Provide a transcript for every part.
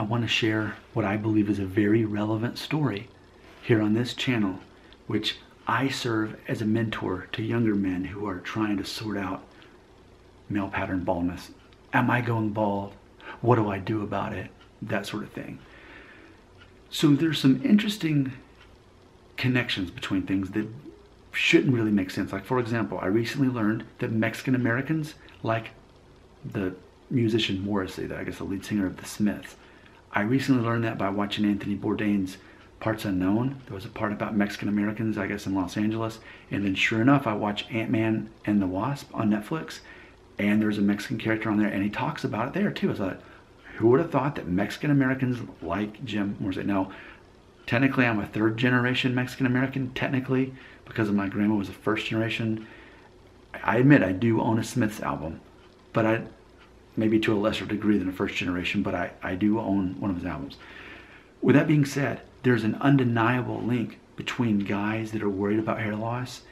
I want to share what I believe is a very relevant story here on this channel, which I serve as a mentor to younger men who are trying to sort out male pattern baldness. Am I going bald? What do I do about it? That sort of thing. So there's some interesting connections between things that shouldn't really make sense. Like, for example, I recently learned that Mexican Americans like the musician Morrissey, I guess the lead singer of the Smiths. I recently learned that by watching Anthony Bourdain's Parts Unknown. There was a part about Mexican Americans, I guess, in Los Angeles. And then sure enough, I watched Ant-Man and the Wasp on Netflix, and there's a Mexican character on there, and he talks about it there too. I was like, who would have thought that Mexican Americans like Jim Morrissey? Now, technically, I'm a third generation Mexican American, technically, because of my grandma was a first generation. I admit I do own a Smiths album, but maybe to a lesser degree than a first generation, but I do own one of his albums. With that being said, there's an undeniable link between guys that are worried about hair loss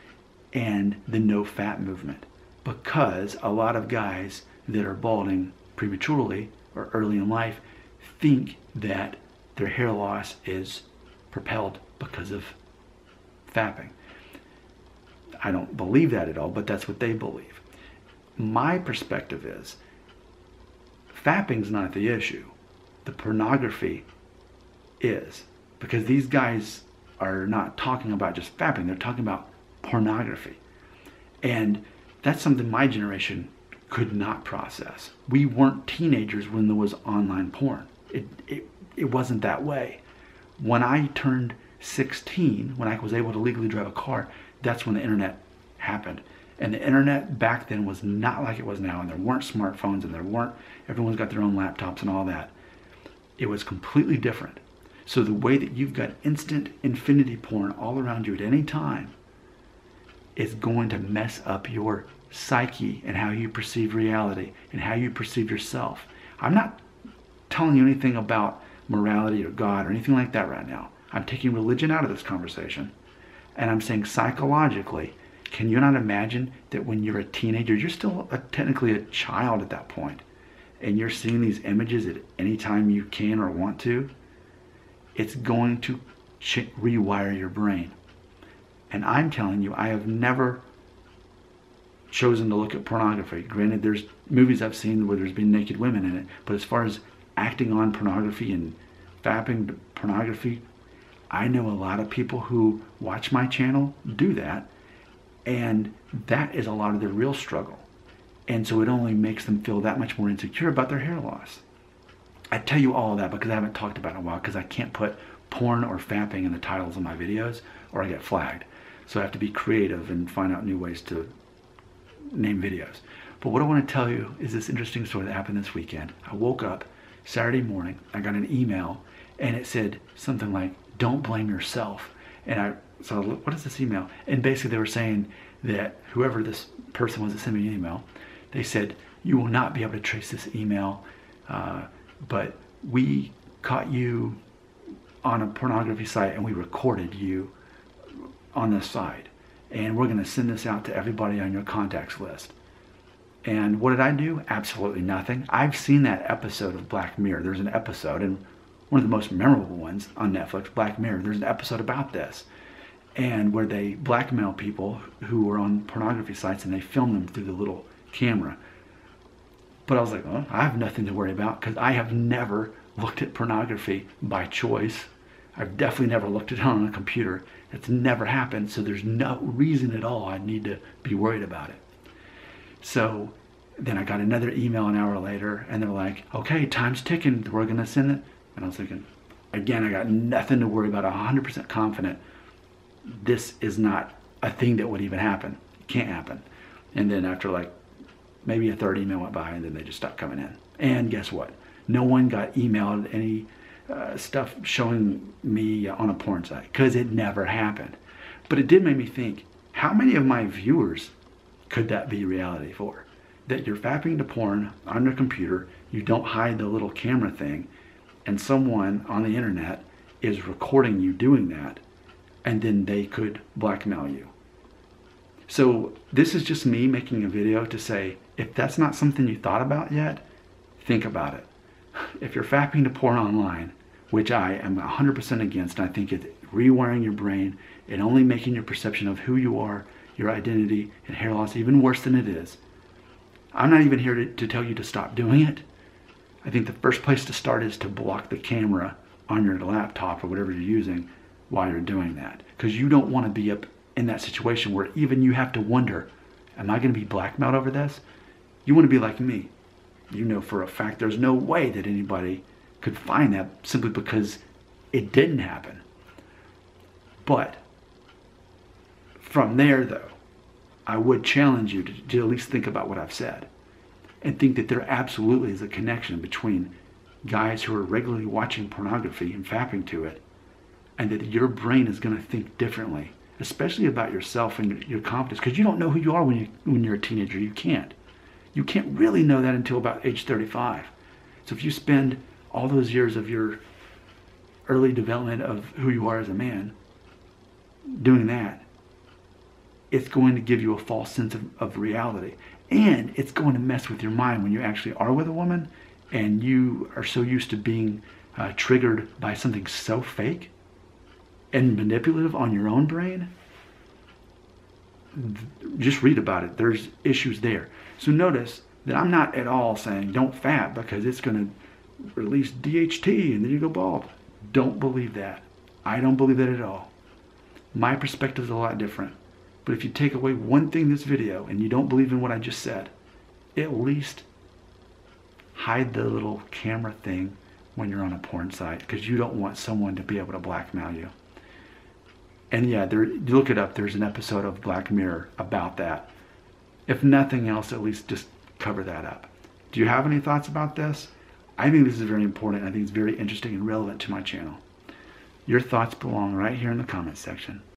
and the no fat movement, because a lot of guys that are balding prematurely or early in life think that their hair loss is propelled because of fapping. I don't believe that at all, but that's what they believe. My perspective is fapping's not the issue. The pornography is, because these guys are not talking about just fapping, they're talking about pornography. And that's something my generation could not process. We weren't teenagers when there was online porn. It wasn't that way. When I turned 16, when I was able to legally drive a car, that's when the internet happened. And the internet back then was not like it was now, and there weren't smartphones, and everyone's got their own laptops and all that. It was completely different. So the way that you've got instant infinity porn all around you at any time is going to mess up your psyche and how you perceive reality and how you perceive yourself. I'm not telling you anything about morality or God or anything like that right now. I'm taking religion out of this conversation, and I'm saying psychologically, can you not imagine that when you're a teenager, you're still technically a child at that point, and you're seeing these images at any time you can or want to? It's going to rewire your brain. And I'm telling you, I have never chosen to look at pornography. Granted, there's movies I've seen where there's been naked women in it, but as far as acting on pornography and fapping pornography, I know a lot of people who watch my channel do that, and that is a lot of their real struggle. And so it only makes them feel that much more insecure about their hair loss. I tell you all of that because I haven't talked about it in a while, because I can't put porn or fapping in the titles of my videos or I get flagged. So I have to be creative and find out new ways to name videos. But what I want to tell you is this interesting story that happened this weekend. I woke up Saturday morning, I got an email, and it said something like, "Don't blame yourself." And so what is this email? And basically they were saying that whoever this person was that sent me an email, they said, you will not be able to trace this email, but we caught you on a pornography site and we recorded you on this site, and we're going to send this out to everybody on your contacts list. And what did I do? Absolutely nothing. I've seen that episode of Black Mirror. There's an episode, and one of the most memorable ones on Netflix, Black Mirror, there's an episode about this, and where they blackmail people who are on pornography sites and they film them through the little camera. But I was like, well, I have nothing to worry about, because I have never looked at pornography by choice. I've definitely never looked at it on a computer. It's never happened, so there's no reason at all I need to be worried about it. So then I got another email an hour later, and they're like, okay, time's ticking, we're gonna send it. And I was thinking, again, I got nothing to worry about, 100% confident this is not a thing that would even happen. It can't happen. And then after like maybe a third email went by, and then they just stopped coming in. And guess what? No one got emailed any stuff showing me on a porn site, because it never happened. But it did make me think, how many of my viewers could that be reality for? That you're fapping to porn on your computer, you don't hide the little camera thing, and someone on the internet is recording you doing that, and then they could blackmail you. So this is just me making a video to say, if that's not something you thought about yet, think about it. if you're fapping to porn online, which I am 100% against, and I think it's rewiring your brain and only making your perception of who you are, your identity, and hair loss even worse than it is. I'm not even here to tell you to stop doing it. I think the first place to start is to block the camera on your laptop or whatever you're using while you're doing that. Because you don't want to be up in that situation where even you have to wonder, am I going to be blackmailed over this? You want to be like me. You know for a fact there's no way that anybody could find that simply because it didn't happen. But from there, though, I would challenge you to at least think about what I've said and think that there absolutely is a connection between guys who are regularly watching pornography and fapping to it, and that your brain is going to think differently, especially about yourself and your confidence, because you don't know who you are when you're a teenager. You can't really know that until about age 35. So if you spend all those years of your early development of who you are as a man doing that, it's going to give you a false sense of reality. And it's going to mess with your mind when you actually are with a woman and you are so used to being triggered by something so fake and manipulative on your own brain. Just read about it. There's issues there. So notice that I'm not at all saying don't fap because it's going to release DHT and then you go bald. Don't believe that. I don't believe that at all. My perspective is a lot different. But if you take away one thing in this video and you don't believe in what I just said, at least hide the little camera thing when you're on a porn site, because you don't want someone to be able to blackmail you. And yeah, you look it up, there's an episode of Black Mirror about that. If nothing else, at least just cover that up. Do you have any thoughts about this? I think this is very important. I think it's very interesting and relevant to my channel. Your thoughts belong right here in the comments section.